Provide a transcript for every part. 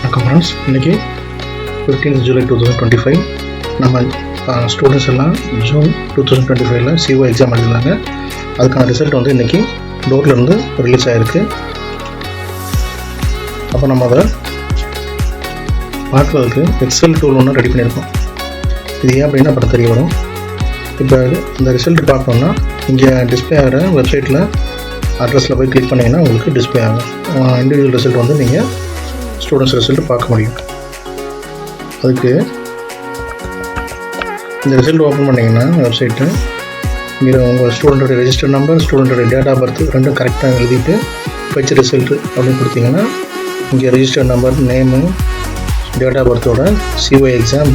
வணக்கம் ஃப்ரெண்ட்ஸ். இன்றைக்கி 15th July 2025 நம்ம ஸ்டூடெண்ட்ஸ் எல்லாம் ஜூன் 2025 சிஓ எக்ஸாம் எழுதினாங்க. அதுக்கான ரிசல்ட் வந்து இன்றைக்கி டோர்லேருந்து ரிலீஸ் ஆகிருக்கு. அப்போ நம்ம அதை பார்க்குறதுக்கு எக்ஸல் டூல் ஒன்று ரெடி பண்ணியிருக்கோம். இது ஏன் அப்படின்னா அப்புறம் தெரிய வரும். இப்போ இந்த ரிசல்ட் பார்க்கணுன்னா இங்கே டிஸ்பிளே ஆகிற வெப்சைட்டில் அட்ரஸில் போய் கிளிக் பண்ணிங்கன்னா உங்களுக்கு டிஸ்பிளே ஆகும். இண்டிவிஜுவல் ரிசல்ட் வந்து நீங்கள் ஸ்டூடெண்ட்ஸ் ரிசல்ட் பார்க்க முடியும். அதுக்கு இந்த ரிசல்ட் ஓப்பன் பண்ணிங்கன்னா வெப்சைட்டு இங்கே உங்கள் ஸ்டூடெண்ட்டோட ரெஜிஸ்டர் நம்பர், ஸ்டூடெண்ட்டோட டேட் ஆஃப் பர்த் ரெண்டும் கரெக்டாக எழுதிட்டு ஃபெச் ரிசல்ட் அப்படின்னு கொடுத்தீங்கன்னா இங்கே register number, name, date of பர்த்தோட சிஓ எக்ஸாம்,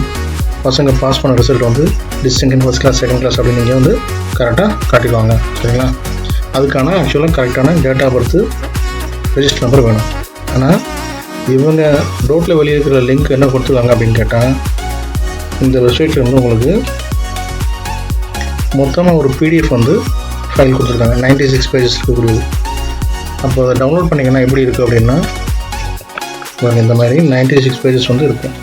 பசங்க பாஸ் பண்ண ரிசல்ட் வந்து distinction first class, second class அப்படின்னு நீங்கள் வந்து கரெக்டாக காட்டிடுவாங்க. சரிங்களா? அதுக்கான ஆக்சுவலாக கரெக்டான date of birth, register number வேணும். ஆனால் இவங்க டோட்டில் வெளியே இருக்கிற லிங்க் என்ன கொடுத்துருக்காங்க அப்படின்னு கேட்டால், இந்த வெப்சைட்டில் வந்து உங்களுக்கு மொத்தமாக ஒரு பிடிஎஃப் வந்து ஃபைல் கொடுத்துருக்காங்க, 96 பேஜஸ் இருக்கக்கூடியது. அப்போ அதை டவுன்லோட் பண்ணிங்கன்னா எப்படி இருக்குது அப்படின்னா இந்த மாதிரி 96 பேஜஸ் வந்து இருக்கும்.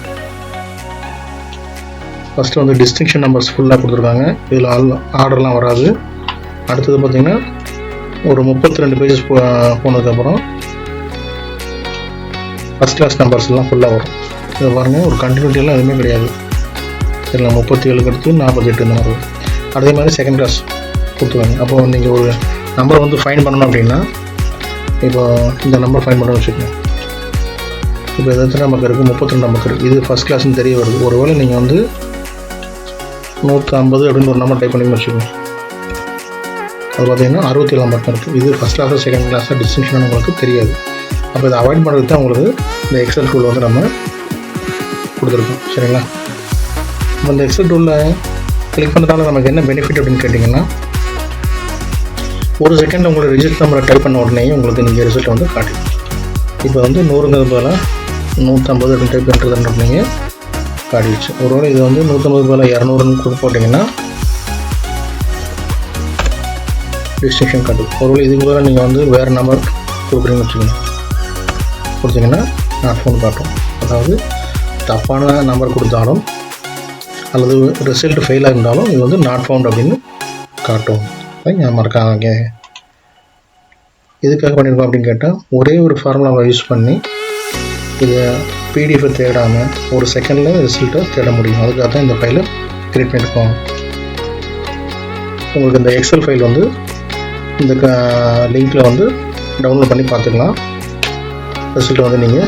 ஃபஸ்ட்டு வந்து டிஸ்டிங்ஷன் நம்பர்ஸ் ஃபுல்லாக கொடுத்துருக்காங்க. இதில் ஆர்டர்லாம் வராது. அடுத்தது பார்த்திங்கன்னா ஒரு 32 பேஜஸ் போனதுக்கப்புறம் ஃபஸ்ட் கிளாஸ் நம்பர்ஸ்லாம் ஃபுல்லாக வரும். இதை பாருங்கள், ஒரு கண்டினியூட்டியெல்லாம் எதுவுமே கிடையாது. இதில் 37 அடுத்து 48 இந்த மாதிரி வரும். அதே மாதிரி செகண்ட் கிளாஸ் கொடுத்துருவாங்க. அப்போது நீங்கள் ஒரு நம்பர் வந்து ஃபைன் பண்ணணும் அப்படின்னா, இப்போ இந்த நம்பர் ஃபைன் பண்ணணும்னு வச்சுக்கோங்க. இப்போ எத்தனை நமக்கு இருக்குது? 32 நமக்கு இருக்குது. இது ஃபஸ்ட் கிளாஸ்ன்னு தெரிய வருது. ஒருவேளை நீங்கள் வந்து 150 அப்படின்னு ஒரு நம்பர் டைப் பண்ணி வச்சுக்கோங்க. அது பார்த்தீங்கன்னா 67 நம்பர் தான் இருக்குது. இது ஃபஸ்ட் கிளாஸாக செகண்ட் கிளாஸாக டிஸ்டிங்ஷன் உங்களுக்கு தெரியாது. அப்போ இதை அவாய்ட் பண்ணுறதுக்கு தான் உங்களுக்கு இந்த எக்ஸல் டூல் வந்து நம்ம கொடுத்துருக்கோம். சரிங்களா? இப்போ இந்த எக்ஸல் டூலில் கிளிக் பண்ணுறதால நமக்கு என்ன பெனிஃபிட் அப்படின்னு கேட்டிங்கன்னா, ஒரு செகண்ட் உங்களோட ரிஜிஸ்டர் நம்பரை டைப் பண்ண உடனே உங்களுக்கு நீங்கள் ரிசல்ட் வந்து காட்டிடும். இப்போ வந்து 100ங்கிறது பதிலாக 150 அப்படின்னு டைப் பண்ணுறதுன்ற நீங்கள் காட்டிடுச்சு. ஒருவேளை இது வந்து 150 பதிலாக 200ன்னு போட்டிங்கன்னா டிஸ்டிங்ஷன் காட்டுது. ஒருவேளை இதுக்கு பதிலாக நீங்கள் வந்து வேறு நம்பர் கொடுக்குறீங்கன்னு வச்சுக்கோங்க. கொடுத்தீங்கன்னா நாட் ஃபவுண்ட் காட்டும். அதாவது தப்பான நம்பர் கொடுத்தாலும் அல்லது ரிசல்ட் ஃபெயிலாக இருந்தாலும் இது வந்து நாட் ஃபவுண்ட் அப்படின்னு காட்டும். மறக்காங்க. எதுக்காக பண்ணியிருக்கோம் அப்படின்னு கேட்டால், ஒரே ஒரு ஃபார்முலாவை யூஸ் பண்ணி இதை பிடிஎஃபை தேடாமல் ஒரு செகண்டில் ரிசல்ட்டை தேட முடியும். அதுக்காக தான் இந்த ஃபைலை கிரியேட் பண்ணியிருக்கோம். உங்களுக்கு இந்த எக்ஸல் ஃபைல் வந்து இந்த லிங்க்கில் வந்து டவுன்லோட் பண்ணி பார்த்துக்கலாம். ரிசல்ட் வந்து நீங்கள்